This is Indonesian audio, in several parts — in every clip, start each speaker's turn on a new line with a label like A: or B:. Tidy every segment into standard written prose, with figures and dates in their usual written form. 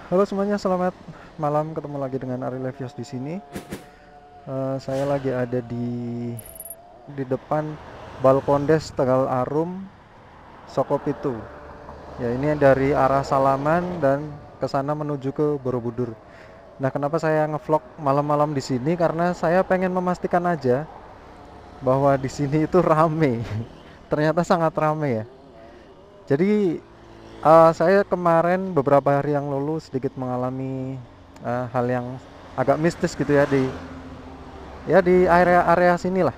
A: Halo semuanya, selamat malam. Ketemu lagi dengan Ari Levios di sini. Saya lagi ada di depan Balkondes Tegal Arum, Sokopitu. Ya, ini dari arah Salaman dan ke sana menuju ke Borobudur. Nah, kenapa saya ngevlog malam-malam di sini? Karena saya pengen memastikan aja bahwa di sini itu rame. Ternyata sangat rame ya. Jadi saya kemarin beberapa hari yang lalu sedikit mengalami hal yang agak mistis gitu ya di area-area sini lah.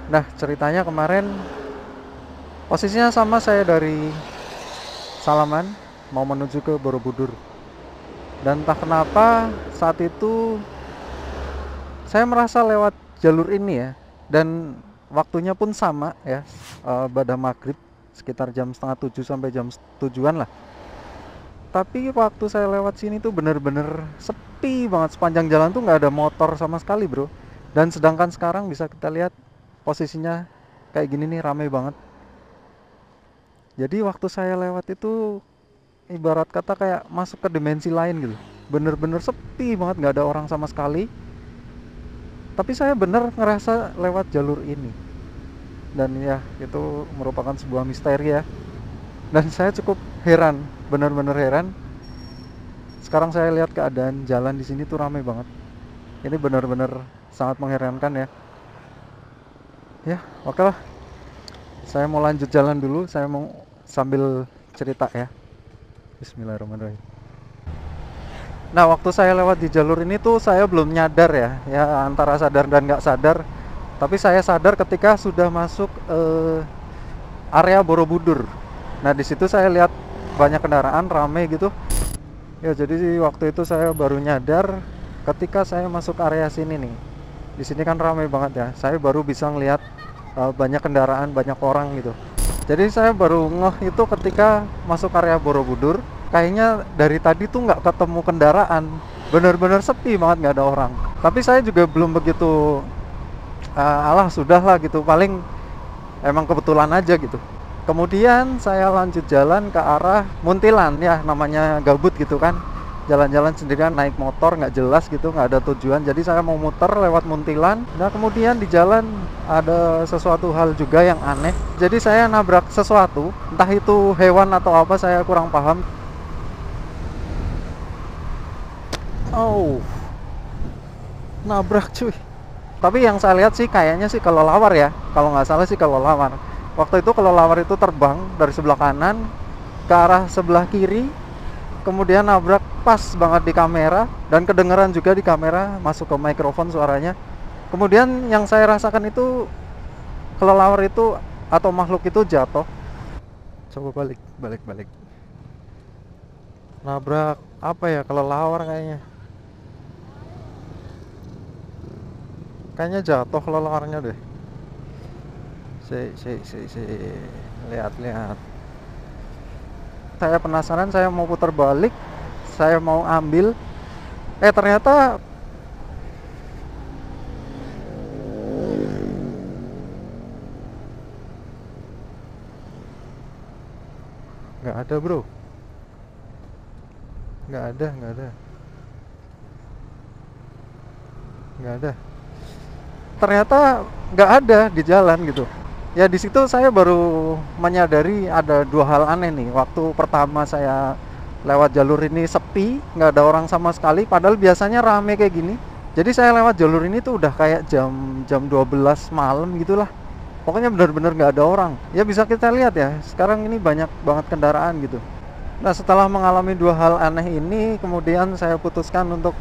A: Nah, ceritanya kemarin posisinya sama, saya dari Salaman mau menuju ke Borobudur. Dan entah kenapa saat itu saya merasa lewat jalur ini ya. Dan waktunya pun sama ya, pada maghrib sekitar jam setengah tujuh sampai jam tujuan lah. Tapi waktu saya lewat sini tuh bener-bener sepi banget, sepanjang jalan tuh nggak ada motor sama sekali bro. Dan sedangkan sekarang bisa kita lihat posisinya kayak gini nih, rame banget. Jadi waktu saya lewat itu ibarat kata kayak masuk ke dimensi lain gitu. Bener-bener sepi banget, nggak ada orang sama sekali. Tapi saya bener ngerasa lewat jalur ini. Dan ya itu merupakan sebuah misteri ya. Dan saya cukup heran, bener-bener heran. Sekarang saya lihat keadaan jalan di sini tuh rame banget. Ini benar-benar sangat mengherankan ya. Ya, oke lah. Saya mau lanjut jalan dulu. Saya mau sambil cerita ya. Bismillahirrahmanirrahim. Nah, waktu saya lewat di jalur ini tuh saya belum nyadar ya. Ya, antara sadar dan nggak sadar. Tapi saya sadar ketika sudah masuk area Borobudur. Nah, di situ saya lihat banyak kendaraan rame gitu. Ya, jadi waktu itu saya baru nyadar ketika saya masuk area sini nih. Di sini kan ramai banget ya. Saya baru bisa ngelihat banyak kendaraan, banyak orang gitu. Jadi saya baru ngeh itu ketika masuk area Borobudur. Kayaknya dari tadi tuh nggak ketemu kendaraan. Bener-bener sepi banget, nggak ada orang. Tapi saya juga belum begitu alah sudahlah gitu. Paling emang kebetulan aja gitu. Kemudian saya lanjut jalan ke arah Muntilan ya, namanya gabut gitu kan, jalan-jalan sendirian naik motor nggak jelas gitu, nggak ada tujuan. Jadi saya mau muter lewat Muntilan. Nah, kemudian di jalan ada sesuatu hal juga yang aneh. Jadi saya nabrak sesuatu, entah itu hewan atau apa, saya kurang paham. Oh, nabrak cuy. Tapi yang saya lihat sih kayaknya sih kalau lawar ya, kalau nggak salah sih kalau lawar. Waktu itu kalau lawar itu terbang dari sebelah kanan ke arah sebelah kiri, kemudian nabrak pas banget di kamera, dan kedengeran juga di kamera, masuk ke mikrofon suaranya. Kemudian yang saya rasakan itu kelelawar itu atau makhluk itu jatuh. Coba balik, balik, balik. Nabrak apa ya, kelelawar kayaknya. Kayaknya jatuh kelelawarnya deh. Si. Lihat, lihat. Saya penasaran, saya mau putar balik, saya mau ambil. Ternyata nggak ada bro, nggak ada, nggak ada. Ternyata nggak ada di jalan gitu. Ya di situ saya baru menyadari ada dua hal aneh nih. Waktu pertama saya lewat jalur ini sepi, nggak ada orang sama sekali. Padahal biasanya rame kayak gini. Jadi saya lewat jalur ini tuh udah kayak jam jam 12 malam gitulah. Pokoknya benar-benar nggak ada orang. Ya bisa kita lihat ya. Sekarang ini banyak banget kendaraan gitu. Nah, setelah mengalami dua hal aneh ini, kemudian saya putuskan untuk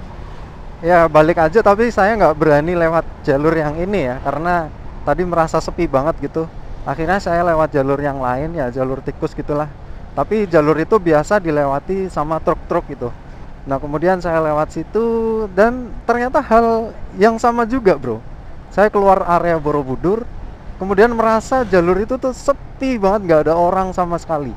A: ya balik aja. Tapi saya nggak berani lewat jalur yang ini ya, karena tadi merasa sepi banget gitu. Akhirnya saya lewat jalur yang lain ya, jalur tikus gitulah. Tapi jalur itu biasa dilewati sama truk-truk gitu. Nah, kemudian saya lewat situ dan ternyata hal yang sama juga bro. Saya keluar area Borobudur, kemudian merasa jalur itu tuh sepi banget, nggak ada orang sama sekali.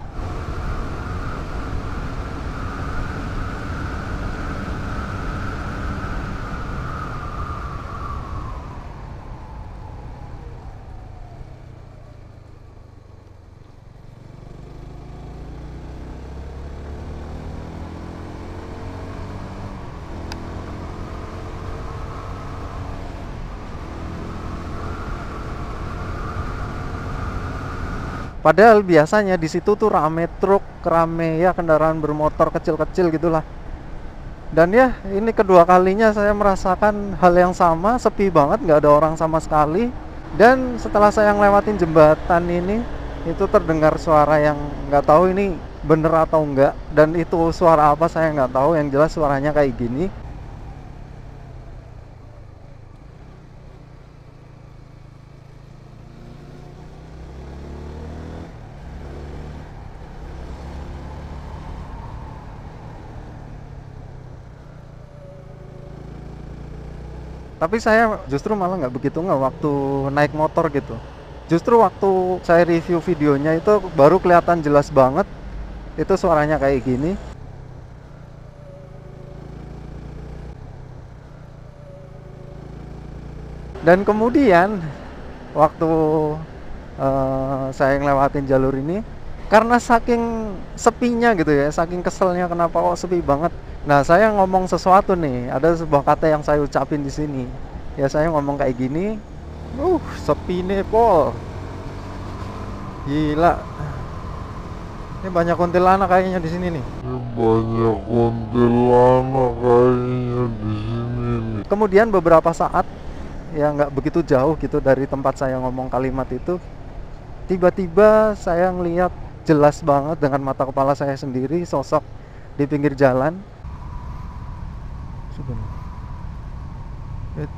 A: Padahal biasanya di situ tuh rame truk, rame ya kendaraan bermotor kecil-kecil gitulah. Dan ya ini kedua kalinya saya merasakan hal yang sama, sepi banget, nggak ada orang sama sekali. Dan setelah saya ngelewatin jembatan ini, itu terdengar suara yang nggak tahu ini bener atau enggak. Dan itu suara apa saya nggak tahu, yang jelas suaranya kayak gini. Tapi saya justru malah nggak begitu nggak waktu naik motor gitu. Justru waktu saya review videonya itu baru kelihatan jelas banget itu suaranya kayak gini. Dan kemudian waktu saya ngelewatin jalur ini, karena saking sepinya gitu ya, saking keselnya kenapa kok sepi banget. Nah, saya ngomong sesuatu nih, ada sebuah kata yang saya ucapin di sini. Ya saya ngomong kayak gini, sepi nih Pol. Gila. Ini banyak kuntilanak kayaknya di sini nih.
B: Ini banyak kuntilanak kayaknya di sini nih.
A: Kemudian beberapa saat, ya nggak begitu jauh gitu dari tempat saya ngomong kalimat itu, tiba-tiba saya ngelihat jelas banget dengan mata kepala saya sendiri sosok di pinggir jalan.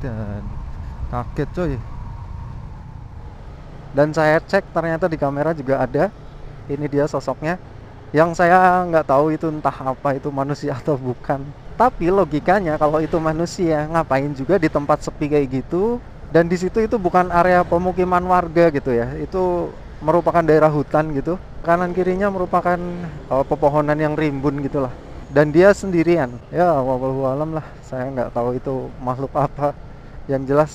A: Dan kaget coy. Dan saya cek ternyata di kamera juga ada. Ini dia sosoknya. Yang saya nggak tahu itu entah apa itu manusia atau bukan. Tapi logikanya kalau itu manusia ngapain juga di tempat sepi kayak gitu. Dan di situ itu bukan area pemukiman warga gitu ya. Itu merupakan daerah hutan gitu. Kanan kirinya merupakan pepohonan yang rimbun gitulah. Dan dia sendirian. Ya wallahu alam lah. Saya nggak tahu itu makhluk apa. Yang jelas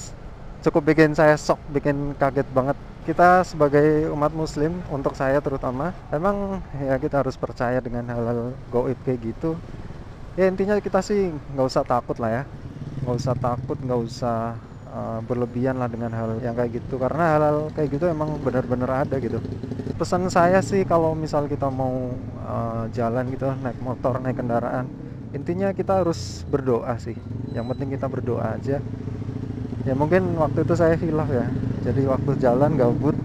A: cukup bikin saya shock, bikin kaget banget. Kita sebagai umat muslim, untuk saya terutama, emang ya kita harus percaya dengan hal-hal gaib kayak gitu. Ya intinya kita sih nggak usah takut lah ya. Nggak usah takut, nggak usah berlebihan lah dengan hal yang kayak gitu. Karena hal-hal kayak gitu emang benar-benar ada gitu. Pesan saya sih kalau misal kita mau jalan gitu, naik motor, naik kendaraan, intinya kita harus berdoa sih. Yang penting kita berdoa aja. Ya mungkin waktu itu saya hilaf ya. Jadi waktu jalan gabut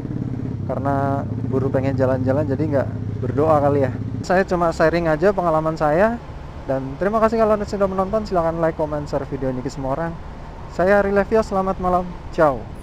A: karena buru pengen jalan-jalan jadi nggak berdoa kali ya. Saya cuma sharing aja pengalaman saya. Dan terima kasih kalau Anda sudah menonton. Silahkan like, comment, share video ini ke semua orang. Saya Ari Levio, selamat malam. Ciao.